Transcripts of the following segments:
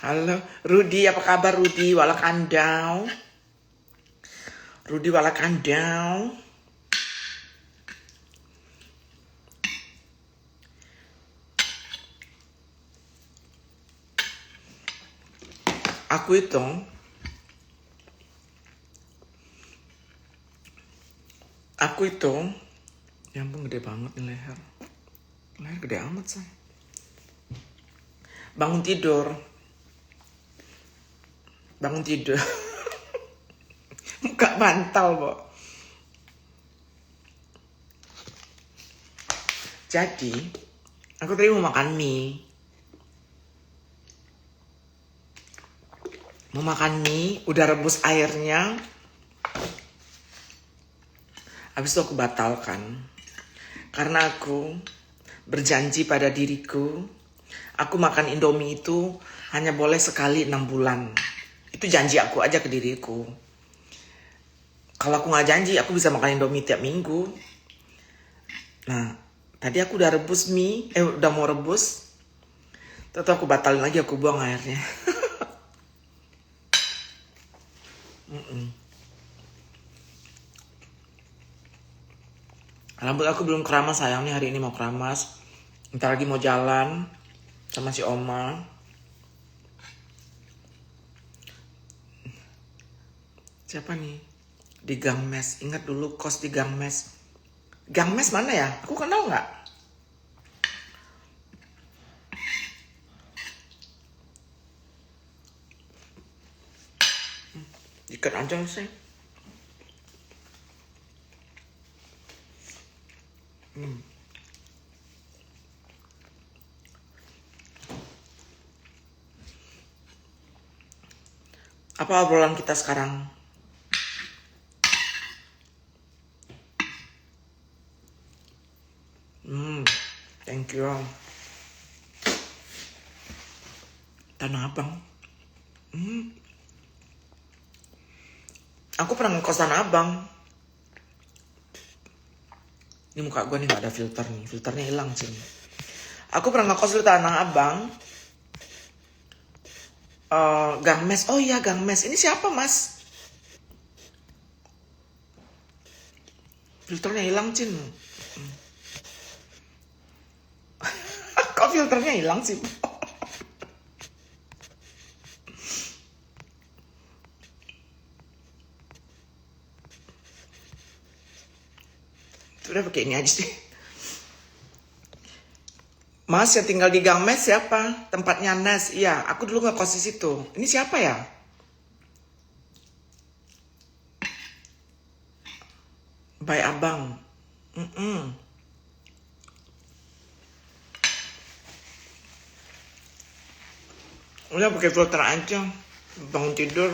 Halo, Rudi, apa kabar Rudi? Walakandau. Rudi Walakandau. Aku itu, ya ampun gede banget nih leher. Leher gede amat say. Bangun tidur. Muka bantal, Bo. Jadi, aku tadi mau makan mie. Udah rebus airnya. Habis itu aku batalkan. Karena aku berjanji pada diriku, aku makan Indomie itu hanya boleh sekali 6 bulan. Itu janji aku aja ke diriku. Kalau aku nggak janji, aku bisa makan Indomie tiap minggu. Nah, tadi aku udah rebus mie, udah mau rebus. Terus aku batalin lagi, aku buang airnya. Rambut aku belum keramas sayang nih, hari ini mau keramas. Ntar lagi mau jalan sama si Oma. Siapa nih? Di Gang Mes. Ingat dulu kos di Gang Mes. Gang Mes mana ya? Aku kenal nggak? Ikat aja sih. Apa obrolan kita sekarang? Thank you. Tanah Abang. Aku pernah ngekos Tanah Abang. Ini muka gue nih gak ada filter nih. Filternya hilang sih. Aku pernah ngekos di Tanah Abang. Gang Mes. Oh iya Gang Mes. Ini siapa mas? Filternya hilang Cin. Kok filternya hilang sih? Udah pakai ini aja sih. Mas yang tinggal di Gang Mes siapa? Tempatnya Nas. Iya, aku dulu ngekos di situ. Ini siapa ya? Bay Abang. Udah pakai filter aja. Bangun tidur.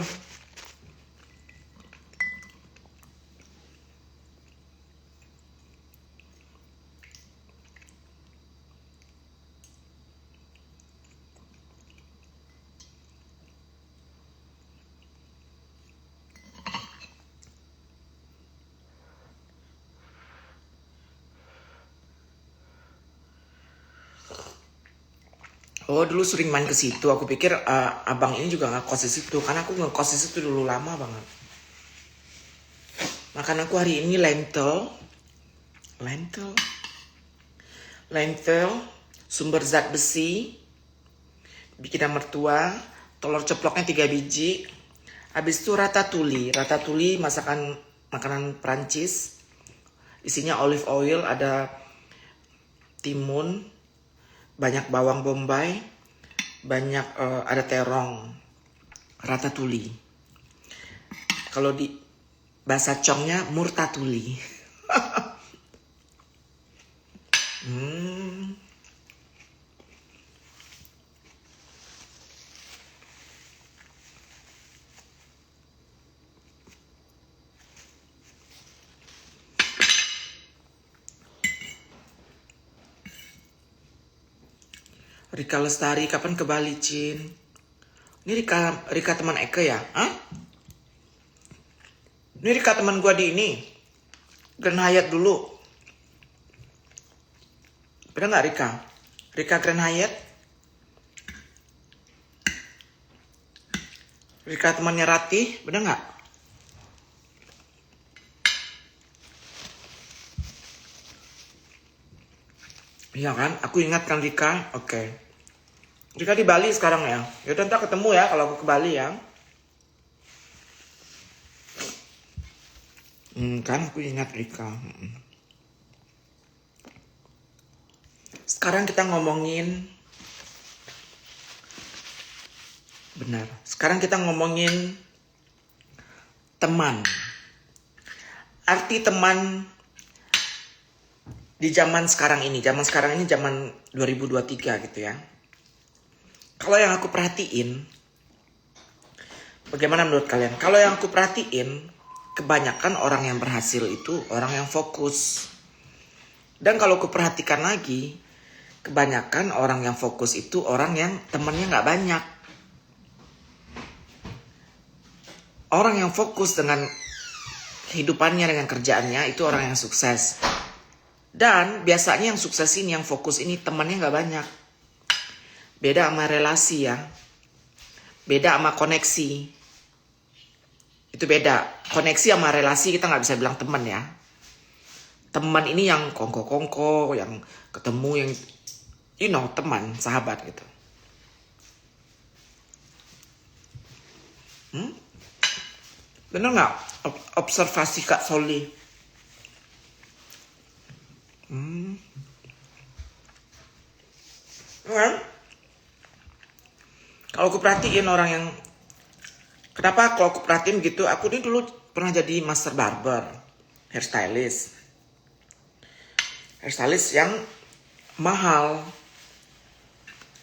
Oh dulu sering main ke situ. Aku pikir abang ini juga ngekos di situ. Karena aku ngekos di situ dulu lama banget. Makan aku hari ini lentil, sumber zat besi, bikinan mertua, telur ceploknya 3 biji. Habis itu ratatouille masakan makanan Prancis. Isinya olive oil, ada timun, banyak bawang bombay, banyak ada terong. Ratatouille. Kalau di bahasa Congnya murtatuli. Rika Lestari, kapan ke Bali, Cin? Ini Rika teman Eke ya? Hah? Ini Rika teman gua di ini. Grand Hyatt dulu. Pernah nggak Rika? Rika Grand Hyatt? Rika temannya Ratih, bener nggak? Iya kan? Aku ingat kan Rika. Oke. Rika di Bali sekarang ya. Yaudah ntar ketemu ya kalau aku ke Bali ya. Kan aku ingat Rika. Sekarang kita ngomongin. Benar. Sekarang kita ngomongin teman. Arti teman di zaman sekarang ini. Zaman 2023 gitu ya. Kalau yang aku perhatiin, bagaimana menurut kalian? Kalau yang aku perhatiin, kebanyakan orang yang berhasil itu orang yang fokus. Dan kalau aku perhatikan lagi, kebanyakan orang yang fokus itu orang yang temannya nggak banyak. Orang yang fokus dengan kehidupannya, dengan kerjaannya, itu orang yang sukses. Dan biasanya yang sukses ini, yang fokus ini, temannya nggak banyak. Beda sama relasi ya. Beda sama koneksi. Itu beda. Koneksi sama relasi kita nggak bisa bilang teman ya. Teman ini yang kongko-kongko, yang ketemu, yang teman, sahabat gitu. Bener nggak? Observasi Kak Soli. Kan? Kalau aku perhatiin orang yang, kenapa kalau aku perhatiin gitu, aku ini dulu pernah jadi master barber, hairstylist yang mahal.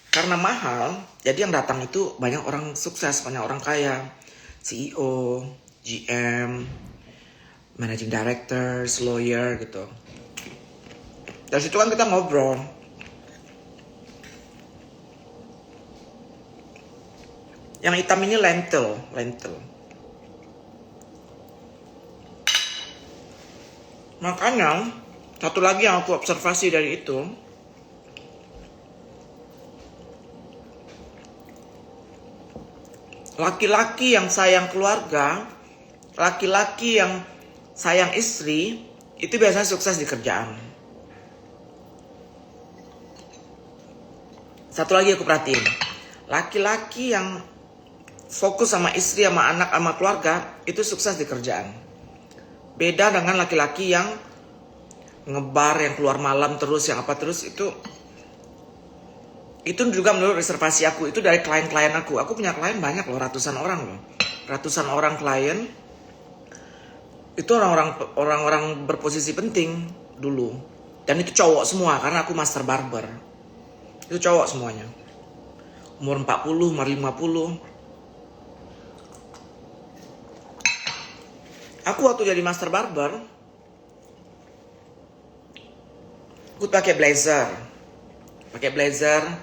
Karena mahal, jadi yang datang itu banyak orang sukses, banyak orang kaya, CEO, GM, managing directors, lawyer gitu. Dari situ kan kita ngobrol. Yang hitam ini lentil. Makanya, satu lagi yang aku observasi dari itu, laki-laki yang sayang keluarga, laki-laki yang sayang istri, itu biasanya sukses di kerjaan. Satu lagi aku perhatiin, laki-laki yang fokus sama istri, sama anak, sama keluarga, itu sukses di kerjaan. Beda dengan laki-laki yang ngebar, yang keluar malam terus, yang apa terus, itu juga menurut reservasi aku, itu dari klien-klien aku. Aku punya klien banyak loh, ratusan orang klien. Itu orang-orang berposisi penting dulu. Dan itu cowok semua, karena aku master barber. Itu cowok semuanya. Umur 40, umur 50. Aku waktu jadi master barber, aku pakai blazer,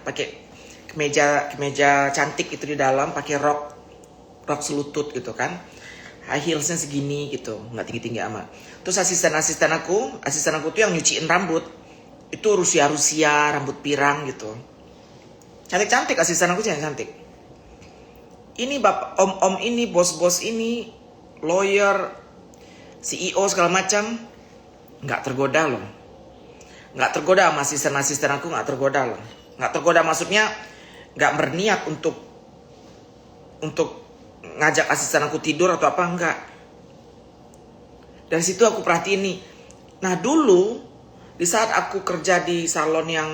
pakai kemeja cantik itu di dalam, pakai rok selutut gitu kan, high heelsnya segini gitu, nggak tinggi amat. Terus asisten aku tuh yang nyuciin rambut, itu Rusia, rambut pirang gitu, cantik asisten aku cantik. Ini om ini, bos ini, lawyer, CEO segala macam, nggak tergoda loh. Nggak tergoda sama asisten aku, nggak tergoda loh. Nggak tergoda maksudnya nggak berniat untuk ngajak asisten aku tidur atau apa, enggak. Dari situ aku perhatiin nih. Nah dulu di saat aku kerja di salon yang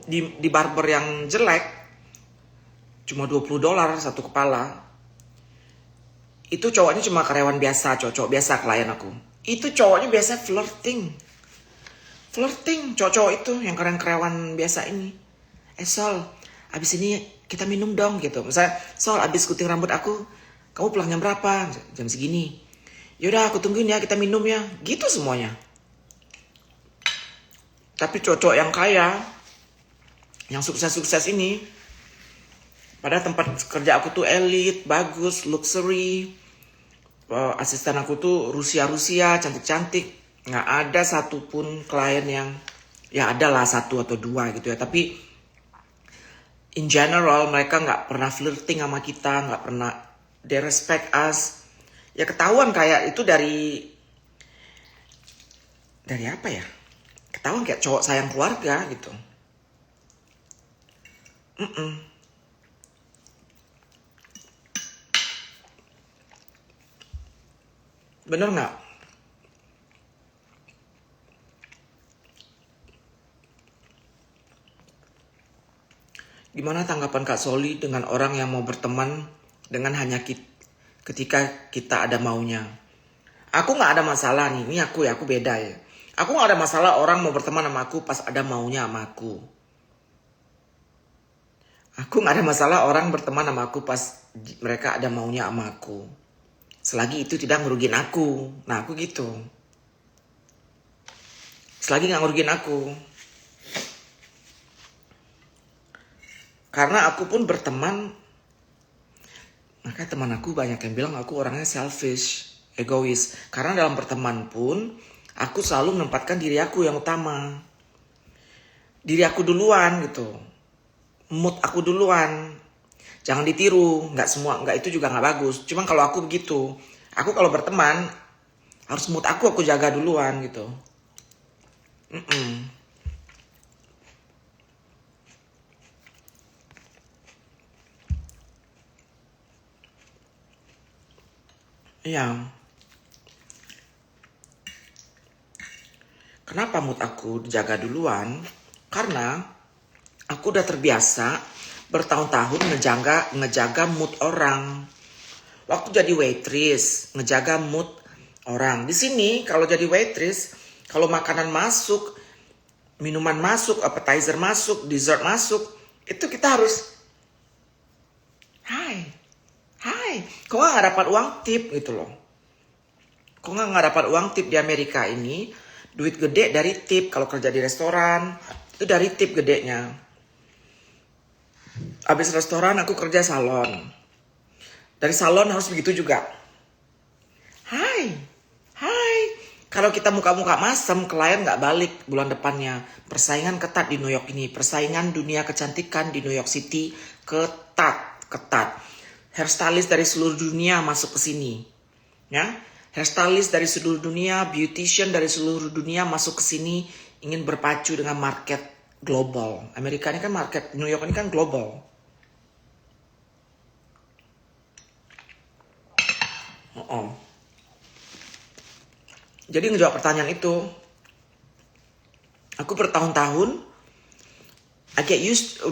di barber yang jelek, cuma $20 satu kepala. Itu cowoknya cuma karyawan biasa, cowok biasa klien aku. Itu cowoknya biasa flirting, cowok itu yang karyawan biasa ini. Sol, abis ini kita minum dong gitu. Misalnya, Sol, abis gunting rambut aku, kamu pulang jam berapa? Jam segini. Yaudah aku tungguin ya, kita minum ya. Gitu semuanya. Tapi cowok yang kaya, yang sukses ini, pada tempat kerja aku tuh elit, bagus, luxury. Asisten aku tuh Rusia, cantik-cantik. Nggak ada satupun klien yang, ya ada lah 1 atau 2 gitu ya. Tapi in general mereka nggak pernah flirting sama kita, nggak pernah they respect us. Ya ketahuan kayak itu dari apa ya? Ketahuan kayak cowok sayang keluarga gitu. Bener nggak? Gimana tanggapan Kak Soli dengan orang yang mau berteman dengan hanya ketika kita ada maunya? Aku nggak ada masalah nih, ini aku beda ya. Aku nggak ada masalah orang mau berteman sama aku pas ada maunya sama aku. Aku nggak ada masalah orang berteman sama aku pas mereka ada maunya sama aku. Selagi itu tidak ngerugiin aku. Nah aku gitu. Selagi nggak ngerugiin aku. Karena aku pun berteman, makanya teman aku banyak yang bilang aku orangnya selfish, egois. Karena dalam berteman pun, aku selalu menempatkan diri aku yang utama. Diri aku duluan gitu. Mood aku duluan. Jangan ditiru, nggak itu juga nggak bagus. Cuman kalau aku begitu, aku kalau berteman, harus mood aku jaga duluan gitu. Iya. Kenapa mood aku dijaga duluan? Karena aku udah terbiasa bertahun-tahun ngejaga mood orang. Waktu jadi waitress, ngejaga mood orang. Di sini kalau jadi waitress, kalau makanan masuk, minuman masuk, appetizer masuk, dessert masuk, itu kita harus Hai, kok nggak dapat uang tip gitu loh. Kok nggak dapat uang tip di Amerika ini? Duit gede dari tip. Kalau kerja di restoran, itu dari tip gedenya. Habis restoran aku kerja salon. Dari salon harus begitu juga. Hai. Kalau kita muka-muka masem, klien nggak balik bulan depannya. Persaingan ketat di New York ini. Persaingan dunia kecantikan di New York City ketat. Hairstylist dari seluruh dunia masuk ke sini. Ya, hairstylist dari seluruh dunia, beautician dari seluruh dunia masuk ke sini ingin berpacu dengan market global. Amerika ini kan market, New York ini kan global. Jadi ngejawab pertanyaan itu, aku bertahun-tahun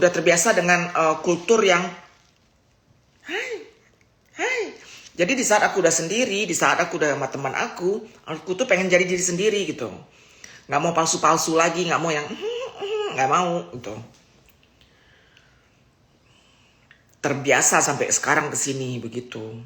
udah terbiasa dengan kultur yang Jadi di saat aku udah sendiri, di saat aku udah sama teman aku tuh pengen jadi diri sendiri gitu. Nggak mau palsu-palsu lagi, nggak mau yang nggak mau gitu. Terbiasa sampai sekarang kesini begitu.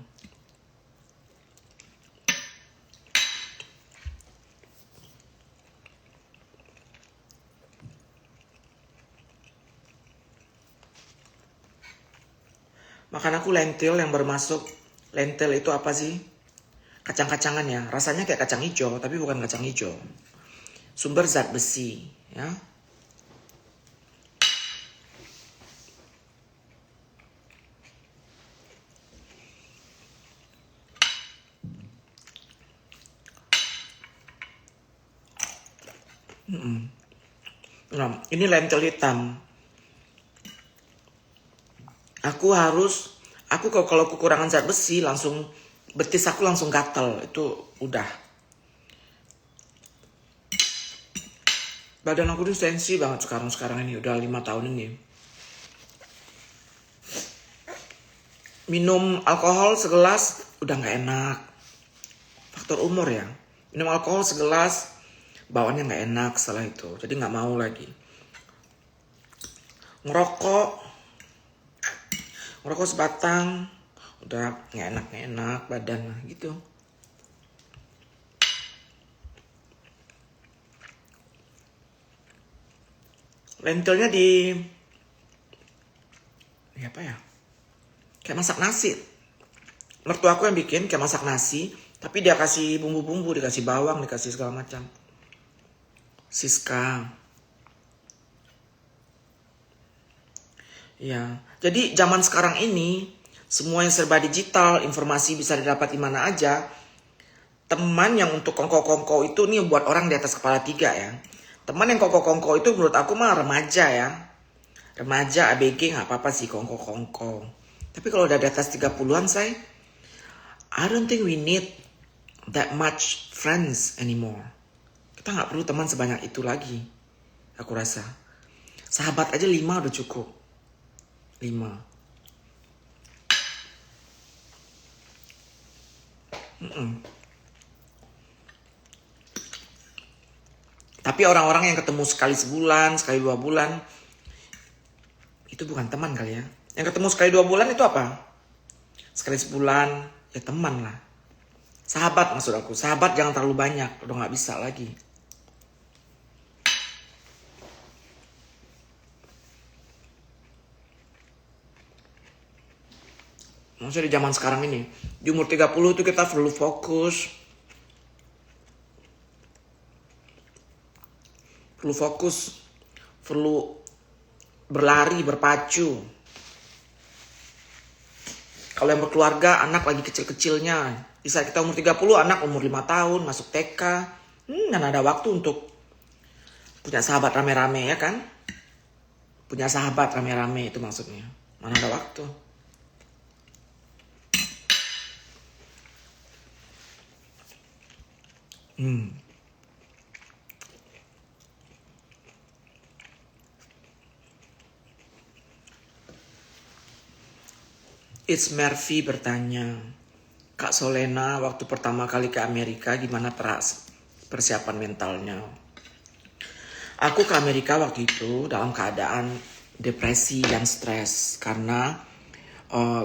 Makan aku lentil yang bermasuk. Lentil itu apa sih? Kacang-kacangan ya. Rasanya kayak kacang hijau, tapi bukan kacang hijau. Sumber zat besi, ya. Nah, ini lentil hitam. Aku kalau kekurangan zat besi langsung betis aku langsung gatel, itu udah. Badan aku tuh sensi banget sekarang ini, udah 5 tahun ini. Minum alkohol segelas udah nggak enak. Faktor umur ya. Minum alkohol segelas bawaannya nggak enak setelah itu, jadi nggak mau lagi. Ngerokok sebatang udah nggak enak badan gitu. Lentilnya di apa ya, kayak masak nasi. Mertua aku yang bikin kayak masak nasi, tapi dia kasih bumbu-bumbu, dikasih bawang, dikasih segala macam. Siska. Ya, jadi zaman sekarang ini semua yang serba digital, informasi bisa didapat di mana aja. Teman yang untuk kongko-kongko itu nih buat orang di atas kepala 3 ya. Teman yang kongko-kongko itu menurut aku mah remaja ya. Remaja ABG nggak apa-apa sih kongko-kongko. Tapi kalau udah di atas 30-an say, I don't think we need that much friends anymore. Kita nggak perlu teman sebanyak itu lagi. Aku rasa. Sahabat aja 5 udah cukup. 5. Tapi orang-orang yang ketemu sekali sebulan, sekali 2 bulan, itu bukan teman kali ya. Yang ketemu sekali 2 bulan itu apa? Sekali sebulan, ya teman lah. Sahabat maksud aku. Sahabat jangan terlalu banyak, udah gak bisa lagi. Maksudnya di zaman sekarang ini, di umur 30 itu kita perlu fokus. Perlu berlari, berpacu. Kalau yang berkeluarga, anak lagi kecil-kecilnya. Di saat kita umur 30, anak umur 5 tahun, masuk TK. Dan ada waktu untuk punya sahabat rame-rame ya kan? Punya sahabat rame-rame itu maksudnya. Mana ada waktu. It's Murphy bertanya, Kak Solena waktu pertama kali ke Amerika gimana persiapan mentalnya? Aku ke Amerika waktu itu dalam keadaan depresi dan stres karena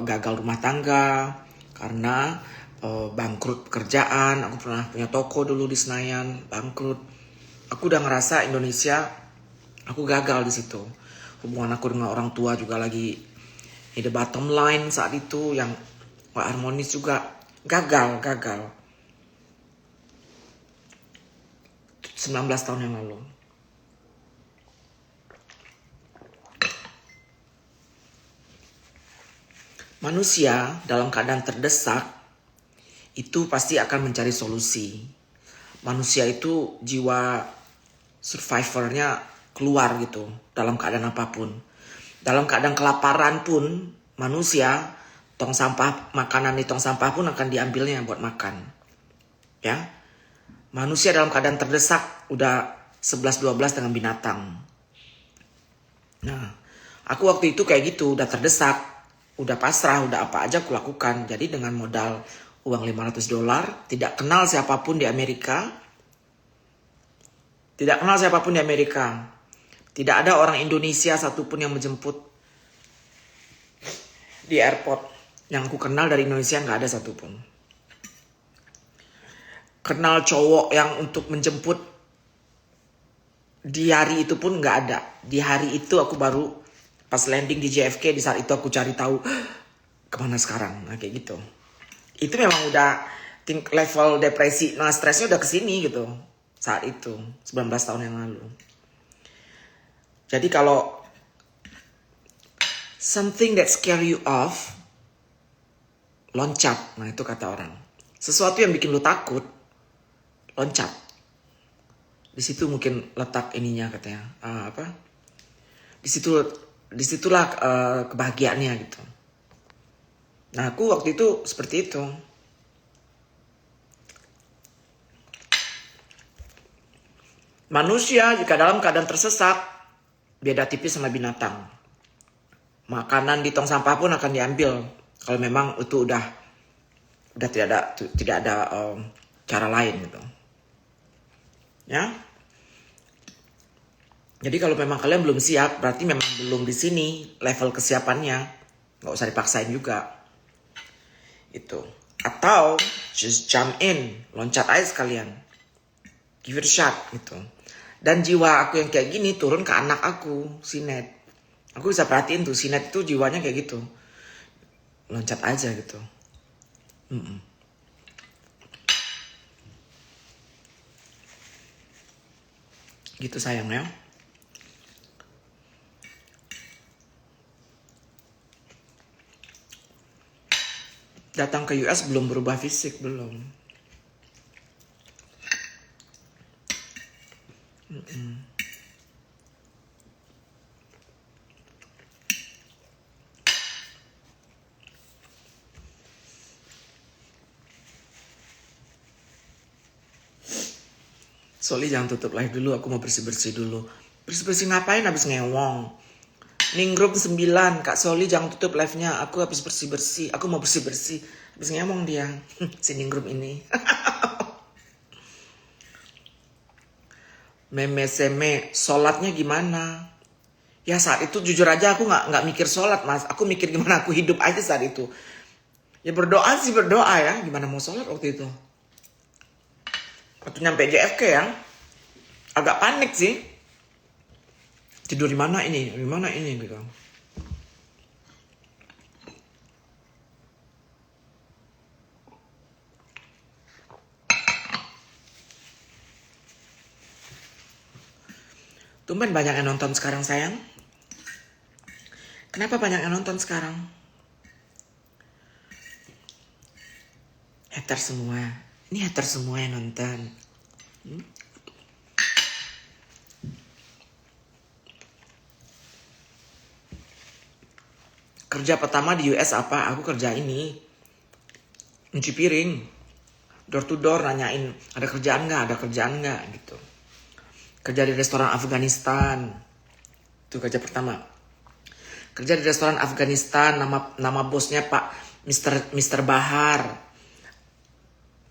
gagal rumah tangga, karena bangkrut pekerjaan. Aku pernah punya toko dulu di Senayan, bangkrut. Aku udah ngerasa Indonesia, aku gagal di situ. Hubungan aku dengan orang tua juga lagi the bottom line saat itu yang gak harmonis juga. Gagal 19 tahun yang lalu. Manusia dalam keadaan terdesak itu pasti akan mencari solusi. Manusia itu jiwa survivornya keluar gitu dalam keadaan apapun. Dalam keadaan kelaparan pun manusia tong sampah, makanan di tong sampah pun akan diambilnya buat makan. Ya. Manusia dalam keadaan terdesak udah 11-12 dengan binatang. Nah, aku waktu itu kayak gitu, udah terdesak, udah pasrah, udah apa aja aku lakukan. Jadi dengan modal uang $500, tidak kenal siapapun di Amerika. Tidak ada orang Indonesia satupun yang menjemput di airport. Yang aku kenal dari Indonesia gak ada satupun. Kenal cowok yang untuk menjemput di hari itu pun gak ada. Di hari itu aku baru pas landing di JFK, di saat itu aku cari tahu kemana sekarang. Nah kayak gitu. Itu memang udah level depresi, nah stresnya udah kesini gitu. Saat itu, 19 tahun yang lalu. Jadi kalau something that scare you off, loncat. Nah itu kata orang. Sesuatu yang bikin lu takut, loncat. Di situ mungkin letak ininya katanya. Disitulah kebahagiaannya gitu. Nah aku waktu itu seperti itu. Manusia jika dalam keadaan tersesat, beda tipis sama binatang. Makanan di tong sampah pun akan diambil kalau memang itu udah tidak ada cara lain gitu. Ya. Jadi kalau memang kalian belum siap, berarti memang belum di sini level kesiapannya. Nggak usah dipaksain juga. Itu. Atau just jump in, loncat aja sekalian. Give it a shot gitu. Dan jiwa aku yang kayak gini turun ke anak aku, si Ned. Aku bisa perhatiin tuh, si Ned itu jiwanya kayak gitu. Loncat aja gitu. Gitu sayangnya. datang ke US belum berubah fisik, belum. Soli jangan tutup live dulu, aku mau bersih-bersih dulu. Bersih-bersih ngapain habis ngewong? Ningrum 9, Kak Soli jangan tutup live-nya, aku habis bersih-bersih. Aku mau bersih-bersih, habis ngewong dia. Si Ningrum ini. Meme seme, sholatnya gimana? Ya saat itu jujur aja aku nggak mikir sholat mas. Aku mikir gimana aku hidup aja saat itu. Ya berdoa sih berdoa ya. Gimana mau sholat waktu itu? Waktu nyampe JFK ya, agak panik sih. Tidur di mana ini? Di mana ini gitu. Tumben banyak yang nonton sekarang sayang. Kenapa banyak yang nonton sekarang? Hater semua. Ini hater semua yang nonton. Kerja pertama di US apa? Aku kerja ini. Nyuci piring. Door to door nanyain ada kerjaan nggak gitu. Kerja di restoran Afghanistan. Itu kerja pertama. Kerja di restoran Afghanistan, nama bosnya Pak Mr. Bahar.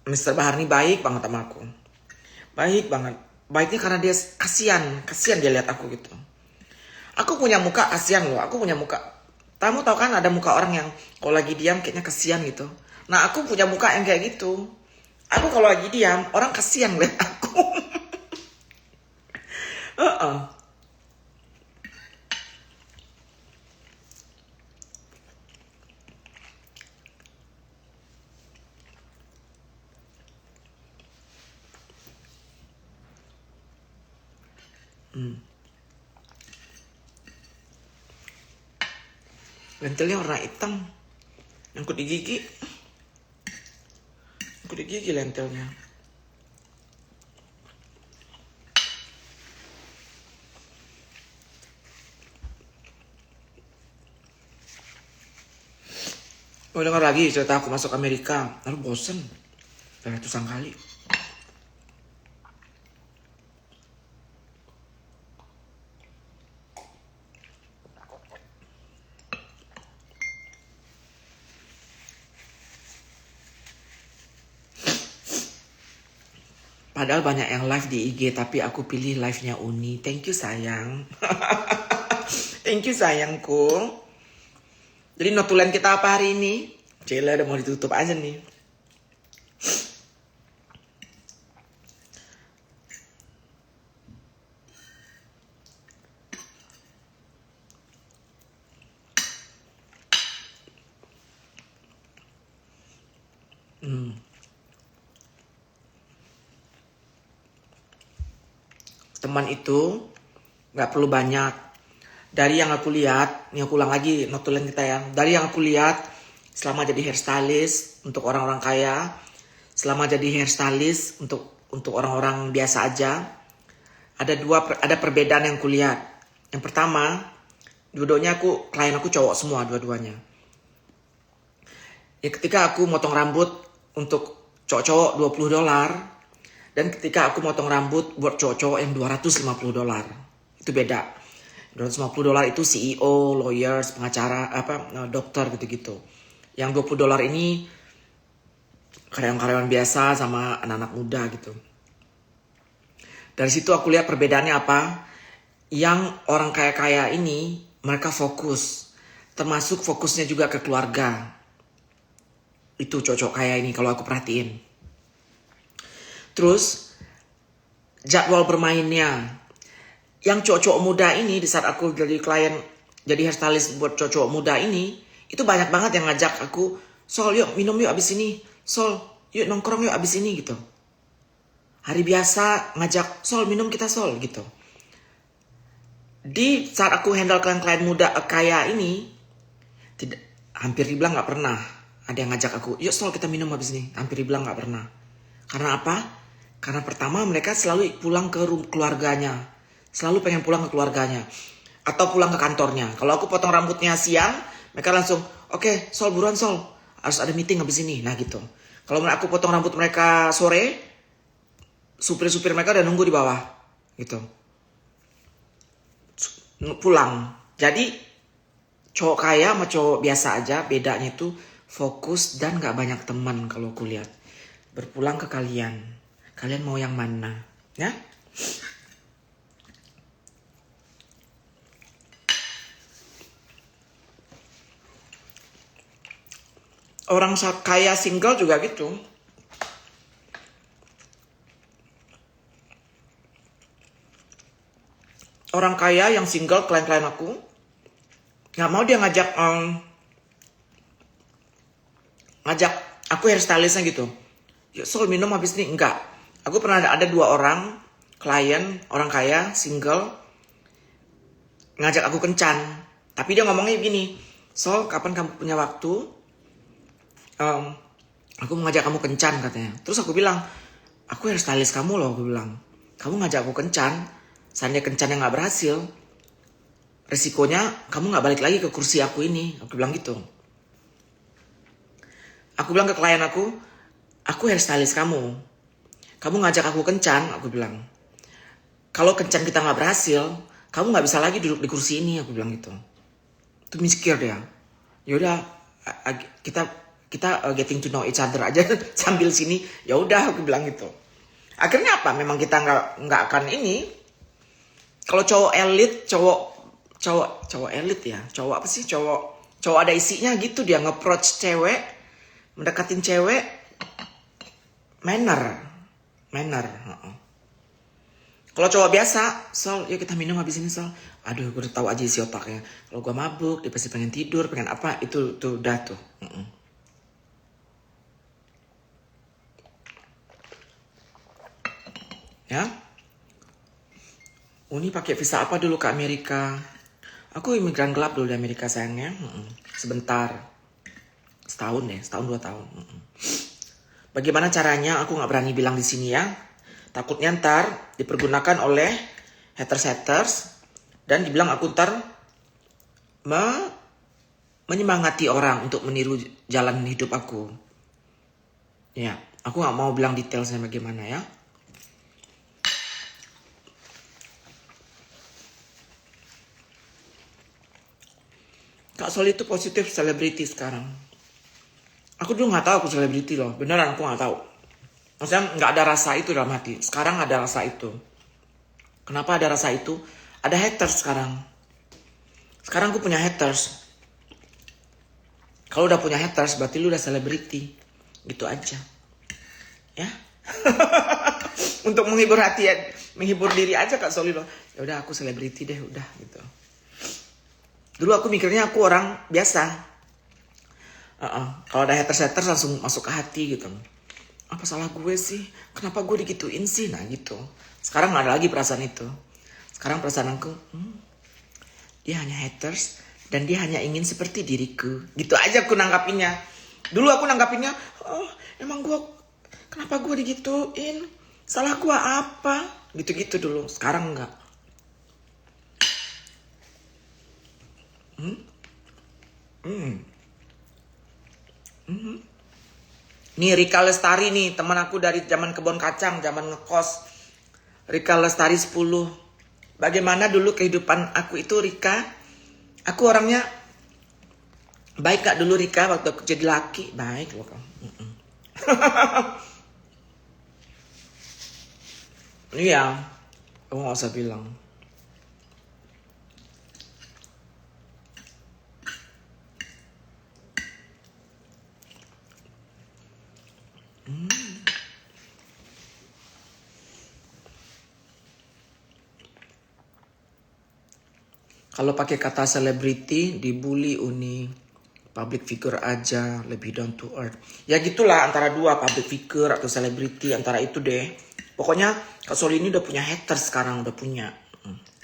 Mr. Bahar ini baik banget sama aku. Baik banget. Baiknya karena dia kasihan dia lihat aku gitu. Aku punya muka kasihan loh, aku punya muka. Kamu tahu kan ada muka orang yang kalau lagi diam kayaknya kasihan gitu. Nah, aku punya muka yang kayak gitu. Aku kalau lagi diam, orang kasihan lihat aku. Lentilnya warna hitam. Nyangkut di gigi. Nyangkut di gigi lentilnya. Mau dengar lagi cerita aku masuk Amerika. Lalu bosen. Ratusan kali. Padahal banyak yang live di IG, tapi aku pilih live-nya Uni. Thank you sayang. Thank you sayangku. Jadi notulen kita apa hari ini? Cila udah mau ditutup aja nih. Teman itu nggak perlu banyak. Dari yang aku lihat, ini aku ulang lagi notulen kita ya. Dari yang aku lihat, selama jadi hairstylist untuk orang-orang kaya, selama jadi hairstylist untuk orang-orang biasa aja, ada perbedaan yang kulihat. Yang pertama, dua-duanya klien aku cowok semua dua-duanya. Ya ketika aku motong rambut untuk cowok-cowok $20. Dan ketika aku motong rambut buat cowok-cowok yang $250. Itu beda. $250 itu CEO, lawyers, pengacara, dokter gitu-gitu. Yang $20 ini karyawan-karyawan biasa sama anak-anak muda gitu. Dari situ aku lihat perbedaannya apa. Yang orang kaya-kaya ini mereka fokus. Termasuk fokusnya juga ke keluarga. Itu cowok-cowok kaya ini kalau aku perhatiin. Terus jadwal bermainnya. Yang cowok-cowok muda ini di saat aku jadi klien, jadi hairstylist buat cowok-cowok muda ini, itu banyak banget yang ngajak aku, Sol yuk minum yuk abis ini, Sol yuk nongkrong yuk abis ini gitu. Hari biasa ngajak, Sol minum kita Sol gitu. Di saat aku handle klien muda kaya ini, hampir dibilang gak pernah ada yang ngajak aku, yuk Sol kita minum habis ini. Hampir dibilang gak pernah. Karena apa? Karena pertama mereka selalu pulang ke keluarganya. Selalu pengen pulang ke keluarganya. Atau pulang ke kantornya. Kalau aku potong rambutnya siang, mereka langsung, oke, Sol buruan Sol. Harus ada meeting habis ini. Nah gitu. Kalau aku potong rambut mereka sore, supir-supir mereka udah nunggu di bawah. Gitu. Pulang. Jadi cowok kaya sama cowok biasa aja, bedanya itu fokus dan gak banyak teman kalau aku lihat. Berpulang ke kalian. Kalian mau yang mana? Ya? Orang kaya single juga gitu. Orang kaya yang single, klien-klien aku, gak mau dia ngajak aku hairstylistnya gitu. Yuk Sol minum habis ini. Enggak. Aku pernah ada 2 orang klien, orang kaya, single, ngajak aku kencan. Tapi dia ngomongnya gini, Sol kapan kamu punya waktu? Aku mau ngajak kamu kencan katanya. Terus aku bilang, aku hairstylist kamu loh. Aku bilang, kamu ngajak aku kencan. Seandainya kencannya gak berhasil, resikonya kamu gak balik lagi ke kursi aku ini. Aku bilang gitu. Aku bilang ke klien aku hairstylist kamu. Kamu ngajak aku kencan, aku bilang. Kalau kencan kita gak berhasil, kamu gak bisa lagi duduk di kursi ini, aku bilang gitu. Itu mikir dia. Yaudah, kita getting to know each other aja sambil sini. Ya udah, aku bilang gitu. Akhirnya apa? Memang kita nggak akan ini. Kalau cowok elit, cowok elit ya. Cowok apa sih? Cowok ada isinya gitu, dia nge-approach cewek, mendekatin cewek, manner. Kalau cowok biasa, Sol, yuk kita minum habis ini Sol. Aduh, gue udah tahu aja isi otaknya. Kalau gue mabuk, dia pasti pengen tidur, pengen apa? Itu udah tuh. Ya, Uni pakai visa apa dulu ke Amerika? Aku imigran gelap dulu di Amerika sayangnya. Sebentar, setahun 2 tahun. Bagaimana caranya? Aku nggak berani bilang di sini ya. Takutnya ntar dipergunakan oleh haters dan dibilang aku ntar menyemangati orang untuk meniru jalan hidup aku. Ya, aku nggak mau bilang detailnya bagaimana ya. Kak Sol itu positif selebriti sekarang. Aku dulu nggak tahu aku selebriti loh, beneran aku nggak tahu. Maksudnya nggak ada rasa itu dalam hati. Sekarang ada rasa itu. Kenapa ada rasa itu? Ada haters sekarang. Sekarang aku punya haters. Kalau udah punya haters berarti lu udah selebriti. Gitu aja. Ya. Untuk menghibur hati, menghibur diri aja Kak Solilo. Ya udah aku selebriti deh, udah gitu. Dulu aku mikirnya aku orang biasa. Kalau ada haters langsung masuk ke hati gitu. Apa salah gue sih? Kenapa gue digituin sih? Nah gitu. Sekarang gak ada lagi perasaan itu. Sekarang perasaan aku, dia hanya haters dan dia hanya ingin seperti diriku. Gitu aja aku nanggapinnya. Dulu aku nanggapinnya, emang gue, kenapa gue digituin? Salah gue apa? Gitu-gitu dulu. Sekarang enggak. Nih Rika Lestari nih, teman aku dari zaman kebun kacang, zaman ngekos. Rika Lestari 10. Bagaimana dulu kehidupan aku itu Rika? Aku orangnya baik gak dulu Rika waktu aku jadi laki? Baik loh kamu. Iya, kamu gak usah bilang. Kalau pakai kata selebriti, dibully Uni. Public figure aja, lebih down to earth. Ya gitulah antara dua, public figure atau selebriti, antara itu deh. Pokoknya Kak Soli ini udah punya haters sekarang, udah punya.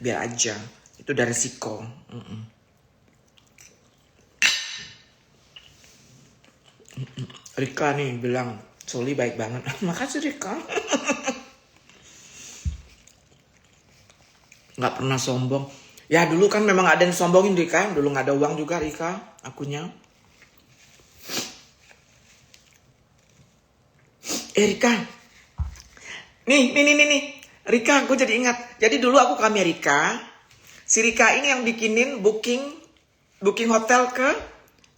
Biar aja, itu udah resiko. Rika nih bilang, Soli baik banget. Makasih Rika. Nggak pernah sombong. Ya dulu kan memang ada yang sombongin Rika. Dulu nggak ada uang juga Rika, akunya. Rika. Nih. Rika, aku jadi ingat. Jadi dulu aku ke Amerika. Si Rika ini yang bikinin booking hotel ke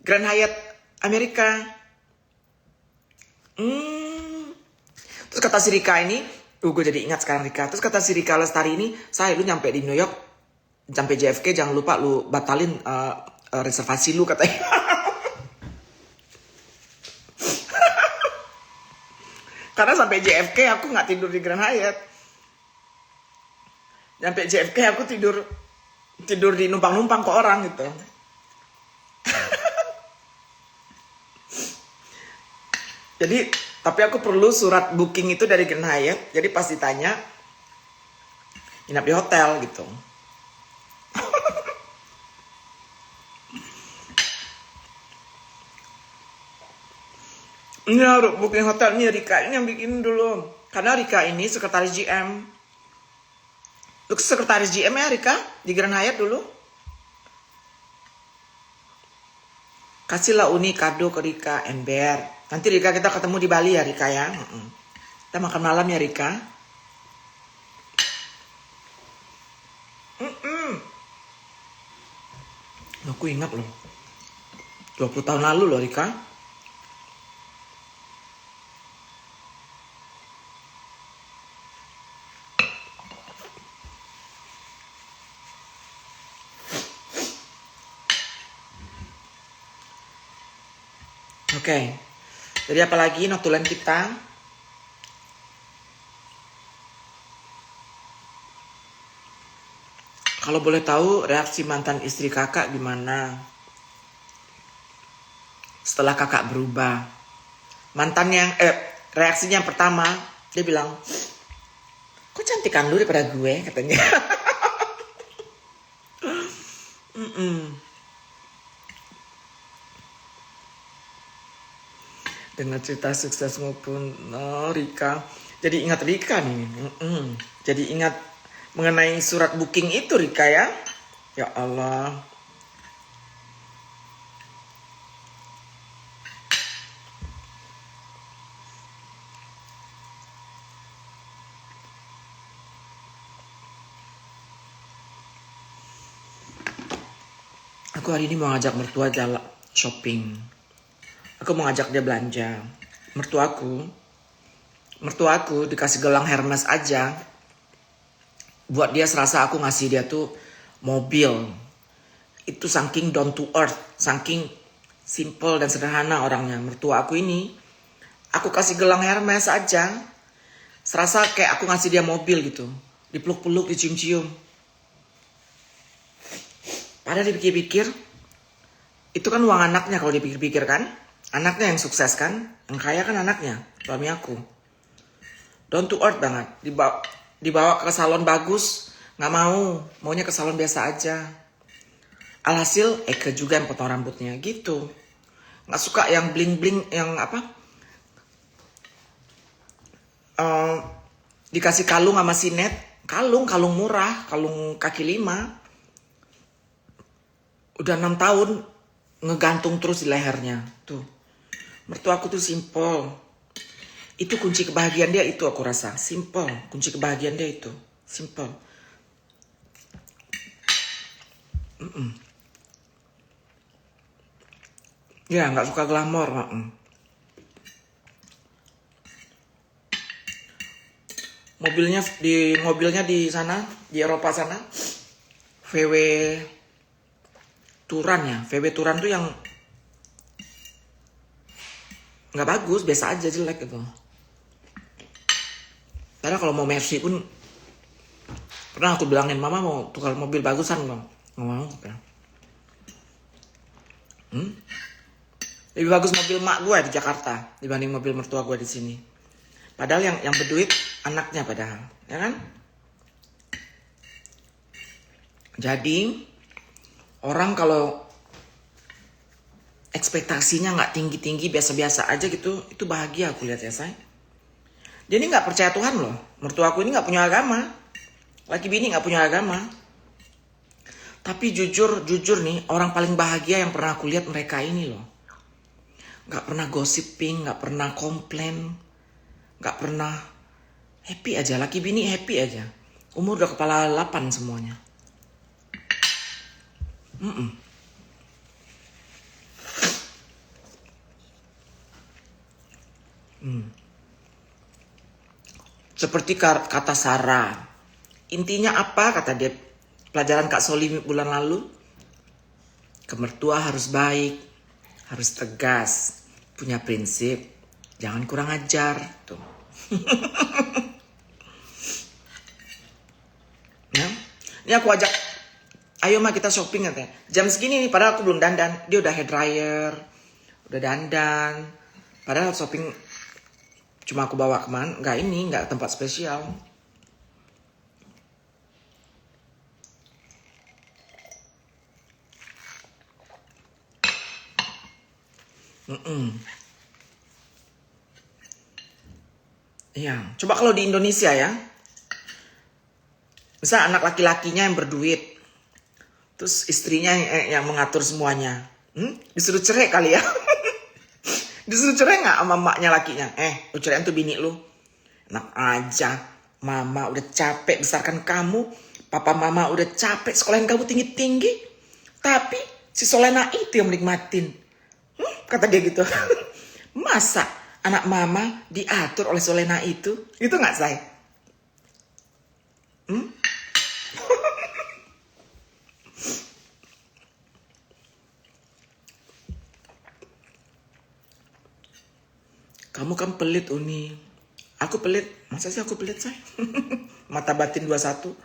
Grand Hyatt Amerika. Terus kata si Rika ini, gue jadi ingat sekarang Rika. Terus kata si Rika Lestari ini, lu nyampe di New York, sampai JFK jangan lupa lu batalin reservasi lu katanya. Karena sampai JFK aku nggak tidur di Grand Hyatt. Sampai JFK aku tidur di numpang-numpang ke orang gitu. Jadi, tapi aku perlu surat booking itu dari Grand Hyatt. Jadi pas ditanya, nginap di hotel gitu. Ini harus booking hotel, ini Rika ini yang bikin dulu. Karena Rika ini sekretaris GM. Lu sekretaris GM ya Rika di Grand Hyatt dulu. Kasihlah Uni kado ke Rika, ember. Nanti Rika kita ketemu di Bali ya Rika ya. Kita makan malam ya Rika. Aku ingat loh. 20 tahun lalu loh Rika. Oke. Jadi apalagi notulen kita? Kalau boleh tahu reaksi mantan istri kakak gimana? Setelah kakak berubah. Reaksinya yang pertama, dia bilang, kok cantikan lu daripada gue, katanya. Dengan cerita suksesmu pun, Rika. Jadi ingat Rika nih. Jadi ingat mengenai surat booking itu Rika ya. Ya Allah. Aku hari ini mau ngajak mertua jalan shopping. Aku mau ngajak dia belanja. Mertuaku dikasih gelang Hermes aja. Buat dia serasa aku ngasih dia tuh mobil. Itu saking down to earth, saking simple dan sederhana orangnya. Mertua aku ini, aku kasih gelang Hermes aja. Serasa kayak aku ngasih dia mobil gitu. Dipeluk-peluk, dicium-cium. Padahal dipikir-pikir, itu kan uang anaknya kalau dipikir-pikir kan. Anaknya yang sukses kan, yang kaya kan anaknya, suami aku. Down to earth banget, dibawa ke salon bagus, nggak maunya ke salon biasa aja. Alhasil Eke juga yang potong rambutnya gitu. Nggak suka yang bling-bling, yang apa, dikasih kalung sama sinet, kalung murah, kalung kaki 5. Udah 6 tahun ngegantung terus di lehernya tuh. Mertua aku tuh simple. Itu kunci kebahagiaan dia itu aku rasa. Simple. Kunci kebahagiaan dia itu. Simple. Ya gak suka glamor. Mobilnya di sana. Di Eropa sana. VW Touran ya. VW Touran tuh yang nggak bagus, biasa aja, jelek gitu. Karena kalau mau Mercy pun pernah aku bilangin, mama mau tukar mobil bagusan bang, nggak mau. Lebih bagus mobil mak gue di Jakarta dibanding mobil mertua gue di sini. Padahal yang berduit anaknya padahal, ya kan? Jadi orang kalau ekspektasinya nggak tinggi-tinggi, biasa-biasa aja gitu, itu bahagia aku lihat ya say. Dia ini nggak percaya Tuhan loh. Mertua aku ini nggak punya agama. Laki bini nggak punya agama. Tapi jujur nih, orang paling bahagia yang pernah aku lihat mereka ini loh. Nggak pernah gossiping, nggak pernah komplain, nggak pernah, happy aja. Laki bini happy aja. Umur udah kepala 8 semuanya. Seperti kata Sarah. Intinya apa kata dia? Pelajaran Kak Soli bulan lalu. Kemertua harus baik, harus tegas, punya prinsip, jangan kurang ajar. Tuh. Ya. Ini aku ajak, ayo mah kita shopping katanya. Jam segini nih, padahal aku belum dandan. Dia udah hair dryer, udah dandan. Padahal shopping cuma aku bawa kemana? Nggak tempat spesial. Iya, coba kalau di Indonesia ya, misal anak laki-lakinya yang berduit, terus istrinya yang mengatur semuanya, disuruh cerai kali ya. Disuruh cerai nggak sama emaknya lakinya? Lu cerai tuh bini lu. Enak aja, mama udah capek besarkan kamu, papa mama udah capek sekolahin kamu tinggi-tinggi, tapi si Solena itu yang menikmatin. Kata dia gitu. Masa anak mama diatur oleh Solena itu? Itu nggak say? Kamu kan pelit Uni. Aku pelit. Masa sih aku pelit say? Mata batin 21.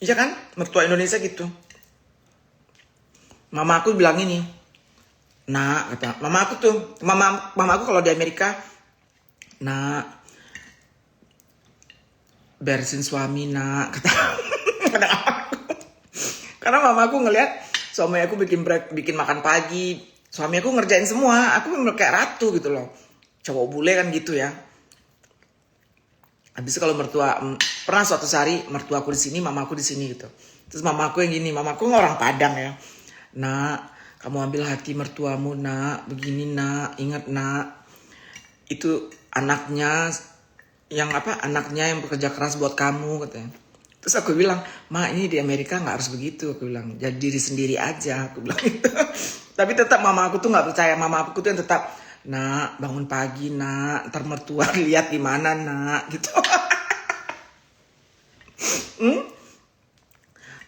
Iya kan? Mertua Indonesia gitu. Mama aku bilang ini. Nah, kata mama aku tuh, mama aku kalau di Amerika, nah, beresin suami nak, kata aku. Karena mama aku ngelihat suami aku bikin makan pagi, suami aku ngerjain semua, aku memang kayak ratu gitu loh. Cowok bule kan gitu ya. Habis itu kalau mertua, pernah suatu hari mertua aku di sini, mama aku di sini gitu. Terus mama aku yang gini, mama aku orang Padang ya. Nak, kamu ambil hati mertuamu nak, begini nak, ingat nak, itu anaknya yang bekerja keras buat kamu katanya. Terus aku bilang, ma ini di Amerika nggak harus begitu, aku bilang, jadi diri sendiri aja, aku bilang gitu. Tapi tetap mama aku tuh nggak percaya, mama aku tuh yang tetap, nak bangun pagi nak, ntar mertua lihat gimana nak, gitu.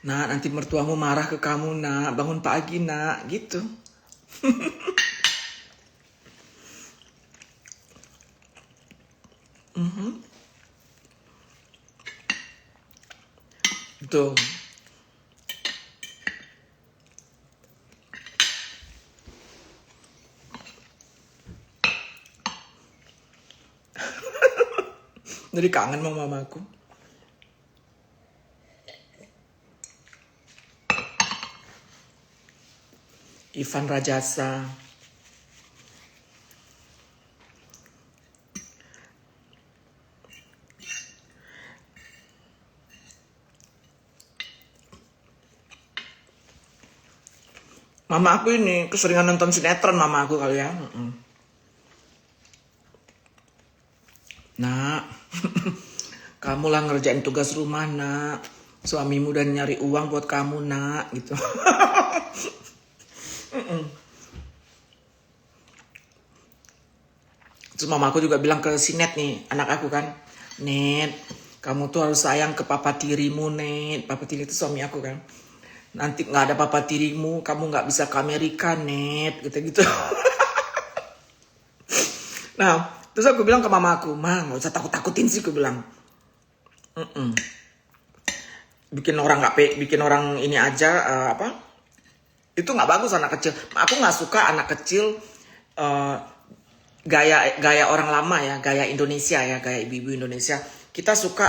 Nah nanti mertuamu marah ke kamu nak, bangun pagi nak, gitu. Tuh. Jadi kangen sama mamaku. Ivan Rajasa. Mama aku ini keseringan nonton sinetron mama aku kali ya. Nak, kamu lah ngerjain tugas rumah nak. Suamimu udah nyari uang buat kamu nak, gitu. Terus mama aku juga bilang ke si Net nih, anak aku kan. Net, kamu tuh harus sayang ke papa tirimu Net. Papa tiri itu suami aku kan. Nanti gak ada papa tirimu, kamu gak bisa ke Amerika Net, gitu-gitu. Nah, terus aku bilang ke mama aku, ma gak usah takut-takutin sih, aku bilang. Bikin orang ini aja, itu gak bagus anak kecil. Aku gak suka anak kecil eh, gaya orang lama ya, gaya Indonesia ya, gaya ibu-ibu Indonesia. Kita suka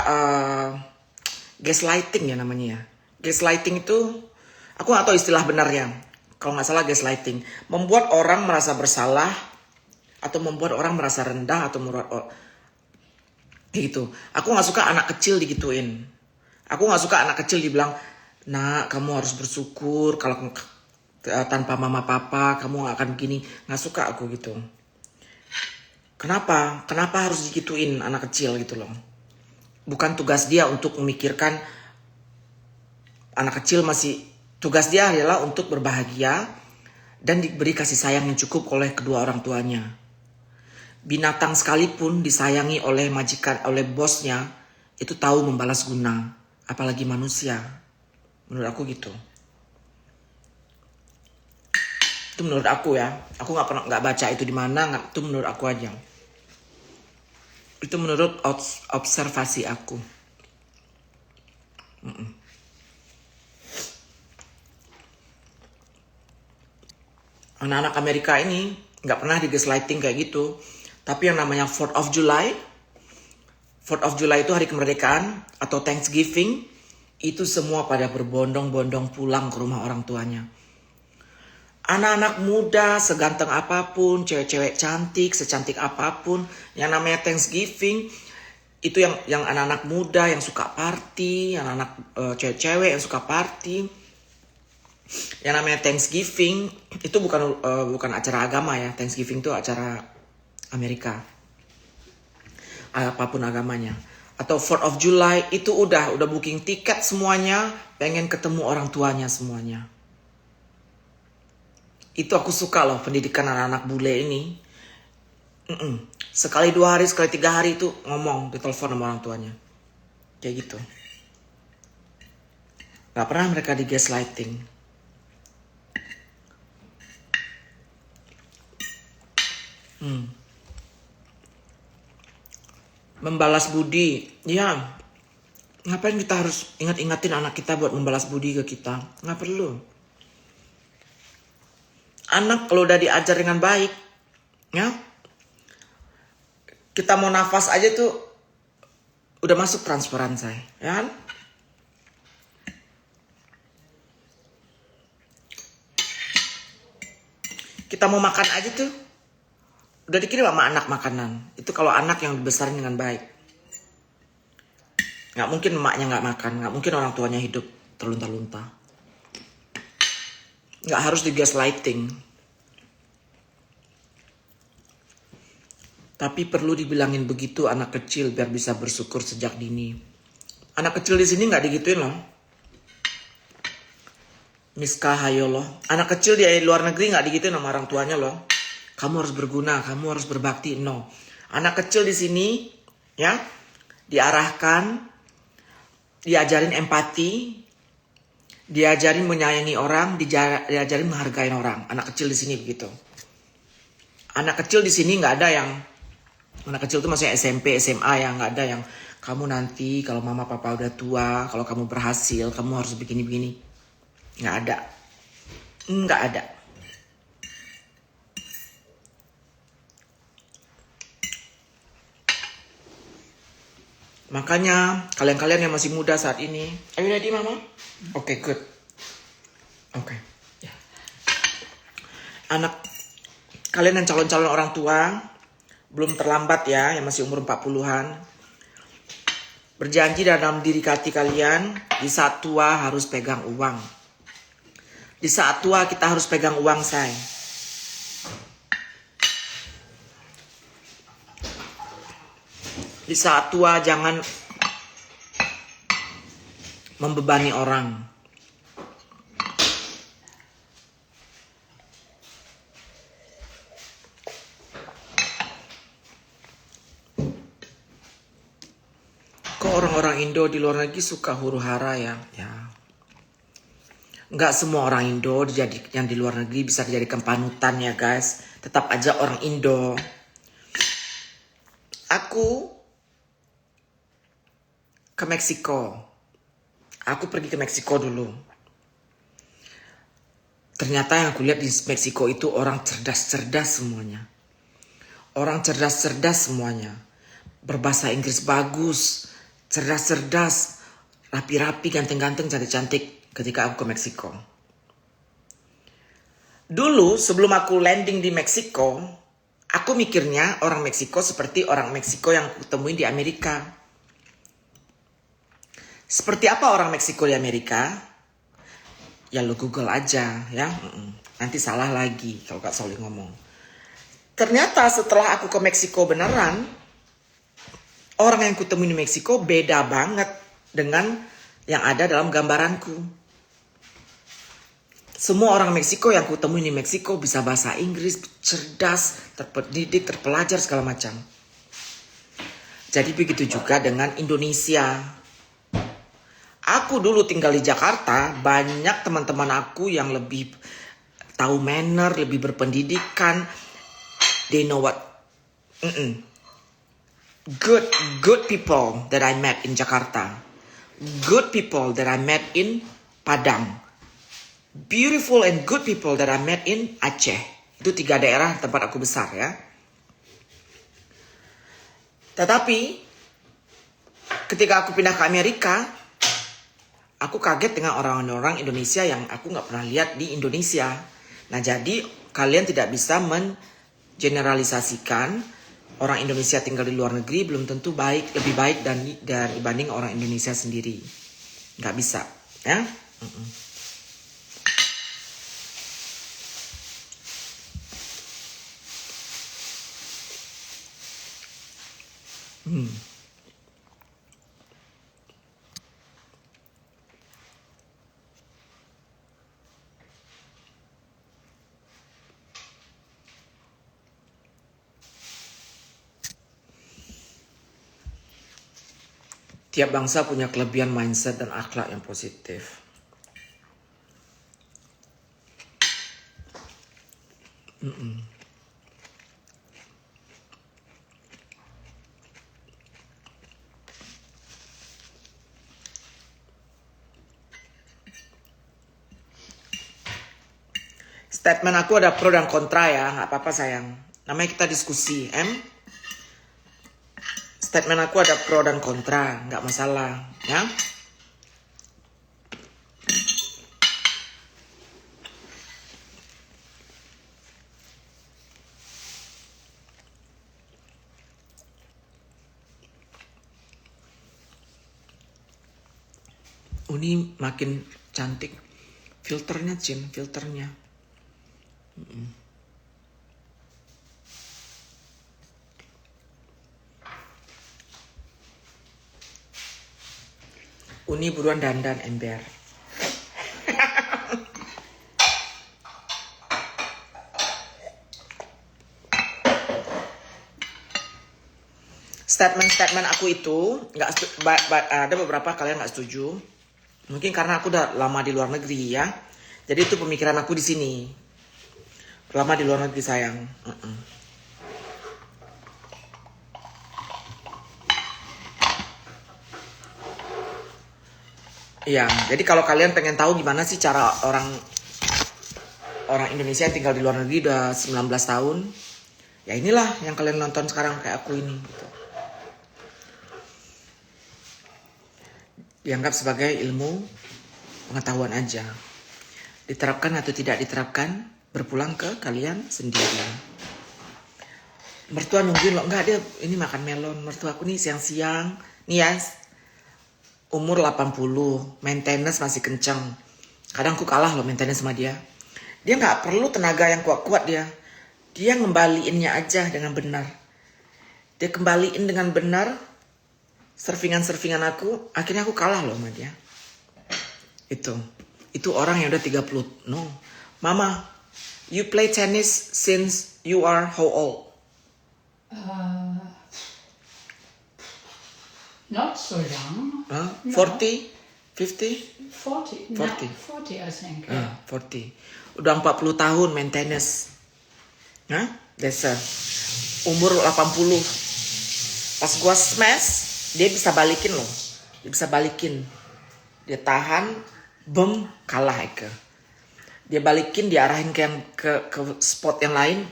gaslighting ya namanya ya. Gaslighting itu, aku nggak tahu istilah benarnya. Kalau nggak salah gaslighting, membuat orang merasa bersalah atau membuat orang merasa rendah atau gitu. Aku nggak suka anak kecil digituin. Aku nggak suka anak kecil dibilang, nak kamu harus bersyukur kalau tanpa mama papa kamu nggak akan begini. Nggak suka aku gitu. Kenapa? Kenapa harus digituin anak kecil gitu loh? Bukan tugas dia untuk memikirkan anak kecil tugas dia adalah untuk berbahagia dan diberi kasih sayang yang cukup oleh kedua orang tuanya. Binatang sekalipun disayangi oleh majikan, oleh bosnya, itu tahu membalas guna, apalagi manusia. Menurut aku gitu. Itu menurut aku ya. Aku nggak baca itu di mana, itu menurut aku aja. Itu menurut observasi aku. Anak-anak Amerika ini nggak pernah di gaslighting kayak gitu. Tapi yang namanya 4th of July itu hari kemerdekaan atau Thanksgiving, itu semua pada berbondong-bondong pulang ke rumah orang tuanya. Anak-anak muda, seganteng apapun, cewek-cewek cantik, secantik apapun, yang namanya Thanksgiving, itu yang anak-anak muda yang suka party, anak-anak cewek-cewek yang suka party. Yang namanya Thanksgiving itu bukan acara agama ya. Thanksgiving itu acara Amerika. Apapun agamanya. Atau 4th of July itu udah booking tiket semuanya, pengen ketemu orang tuanya semuanya. Itu aku suka loh pendidikan anak-anak bule ini. Sekali 2 hari, sekali 3 hari itu ngomong di telepon sama orang tuanya. Kayak gitu. Gak pernah mereka di gaslighting. Membalas budi. Ya, ngapain kita harus ingatin anak kita buat membalas budi ke kita? Nggak perlu. Anak kalau udah diajar dengan baik, ya, kita mau nafas aja tuh udah masuk transparan saya, ya kan? Kita mau makan aja tuh udah dikirim sama anak makanan. Itu kalau anak yang dibesarin dengan baik. Nggak mungkin emaknya nggak makan, nggak mungkin orang tuanya hidup terlunta-lunta. Nggak harus di gaslighting. Tapi perlu dibilangin begitu anak kecil biar bisa bersyukur sejak dini. Anak kecil di sini nggak digituin loh. Miska hayo loh. Anak kecil di luar negeri nggak digituin sama orang tuanya loh. Kamu harus berguna, kamu harus berbakti. No. Anak kecil di sini ya diarahkan, diajarin empati, diajarin menyayangi orang, diajarin menghargai orang. Anak kecil di sini begitu. Anak kecil di sini nggak ada yang, anak kecil itu maksudnya SMP, SMA ya, nggak ada yang kamu nanti kalau mama papa udah tua, kalau kamu berhasil, kamu harus begini-begini. Nggak ada. Nggak ada. Makanya kalian-kalian yang masih muda saat ini, are you ready mama? Oke, good. Oke. Anak kalian yang calon-calon orang tua, belum terlambat ya, yang masih umur 40-an. Berjanji dalam diri hati kalian, di saat tua harus pegang uang. Di saat tua kita harus pegang uang, say. Di saat tua jangan membebani orang. Kok orang-orang Indo di luar negeri suka huru-hara ya? Ya. Nggak semua orang Indo yang di luar negeri bisa dijadikan panutan ya guys. Tetap aja orang Indo. Aku ke Meksiko. Aku pergi ke Meksiko dulu. Ternyata yang aku lihat di Meksiko itu orang cerdas-cerdas semuanya. Orang cerdas-cerdas semuanya. Berbahasa Inggris bagus, cerdas-cerdas, rapi-rapi, ganteng-ganteng, cantik-cantik ketika aku ke Meksiko. Dulu sebelum aku landing di Meksiko, aku mikirnya orang Meksiko seperti orang Meksiko yang aku temuin di Amerika. Seperti apa orang Meksiko di Amerika? Ya lo Google aja ya. Nanti salah lagi kalau Kak Soli ngomong. Ternyata setelah aku ke Meksiko beneran, orang yang kutemuin di Meksiko beda banget dengan yang ada dalam gambaranku. Semua orang Meksiko yang kutemuin di Meksiko bisa bahasa Inggris, cerdas, terpendidik, terpelajar segala macam. Jadi begitu juga dengan Indonesia. Aku dulu tinggal di Jakarta, banyak teman-teman aku yang lebih tahu manner, lebih berpendidikan. They know what good people that I met in Jakarta. Good people that I met in Padang. Beautiful and good people that I met in Aceh. Itu 3 daerah tempat aku besar ya. Tetapi ketika aku pindah ke Amerika, aku kaget dengan orang-orang Indonesia yang aku nggak pernah lihat di Indonesia. Nah jadi kalian tidak bisa mengeneralisasikan orang Indonesia tinggal di luar negeri belum tentu lebih baik dan dibanding orang Indonesia sendiri. Nggak bisa, ya. Tiap bangsa punya kelebihan mindset dan akhlak yang positif. Statement aku ada pro dan kontra ya, nggak apa-apa sayang. Namanya kita diskusi, Statement aku ada pro dan kontra, nggak masalah, ya. Ini makin cantik, filternya Cin, filternya. Uni buruan dandan ember. Statement aku itu nggak ada beberapa kalian nggak setuju. Mungkin karena aku udah lama di luar negeri ya. Jadi itu pemikiran aku di sini. Lama di luar negeri sayang. Iya, jadi kalau kalian pengen tahu gimana sih cara orang Indonesia yang tinggal di luar negeri udah 19 tahun, ya inilah yang kalian nonton sekarang kayak aku ini. Gitu. Dianggap sebagai ilmu pengetahuan aja. Diterapkan atau tidak diterapkan, berpulang ke kalian sendiri. Mertua nungguin loh, enggak dia ini makan melon. Mertua aku nih siang-siang, nih ya, umur 80, maintenance masih kenceng. Kadang aku kalah loh maintenance sama dia. Dia nggak perlu tenaga yang kuat-kuat dia. Dia ngembaliinnya aja dengan benar. Dia kembaliin dengan benar surfingan aku. Akhirnya aku kalah loh sama dia. Itu orang yang udah 30. No. Mama, you play tennis since you are how old? Not so young. 40? 50? 40. 40. No, 40 I think. 40. Udah 40 tahun maintenance. Dasar. Umur 80. Pas gua smash, dia bisa balikin loh. Dia bisa balikin. Dia tahan, kalah Eke. dia balikin, diarahin ke spot yang lain.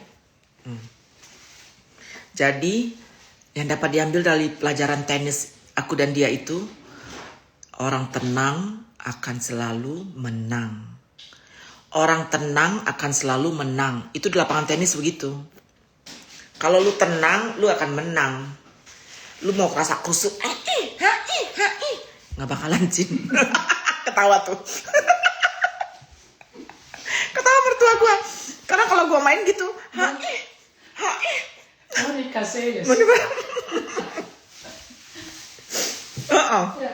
Jadi yang dapat diambil dari pelajaran tenis aku dan dia itu, orang tenang akan selalu menang. Orang tenang akan selalu menang. Itu di lapangan tenis begitu. Kalau lu tenang, lu akan menang. Lu mau kerasa kusut, nggak bakalan, Cin. Ketawa tuh. Ketawa mertua gua. Karena kalau gua main gitu, Monica Seles. Ja.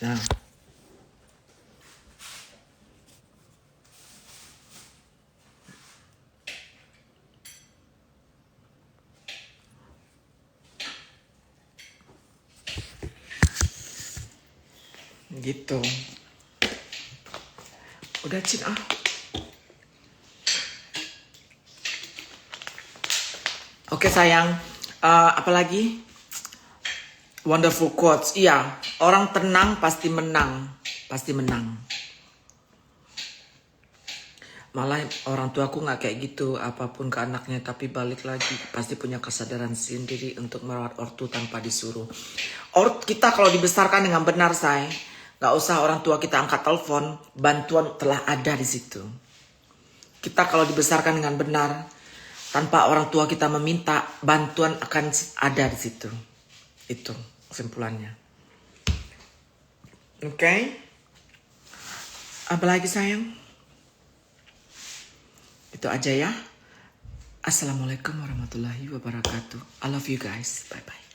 Nah. Gitu. Udah, Cin, Oke sayang, apalagi? Wonderful quotes. Iya, orang tenang pasti menang. Pasti menang. Malah orang tuaku gak kayak gitu, apapun ke anaknya, tapi balik lagi pasti punya kesadaran sendiri untuk merawat ortu tanpa disuruh. Kita kalau dibesarkan dengan benar, say, gak usah orang tua kita angkat telepon, bantuan telah ada di situ. Kita kalau dibesarkan dengan benar, tanpa orang tua kita meminta, bantuan akan ada di situ. Itu kesimpulannya. Oke? Apa lagi sayang? Itu aja ya. Assalamualaikum warahmatullahi wabarakatuh. I love you guys. Bye-bye.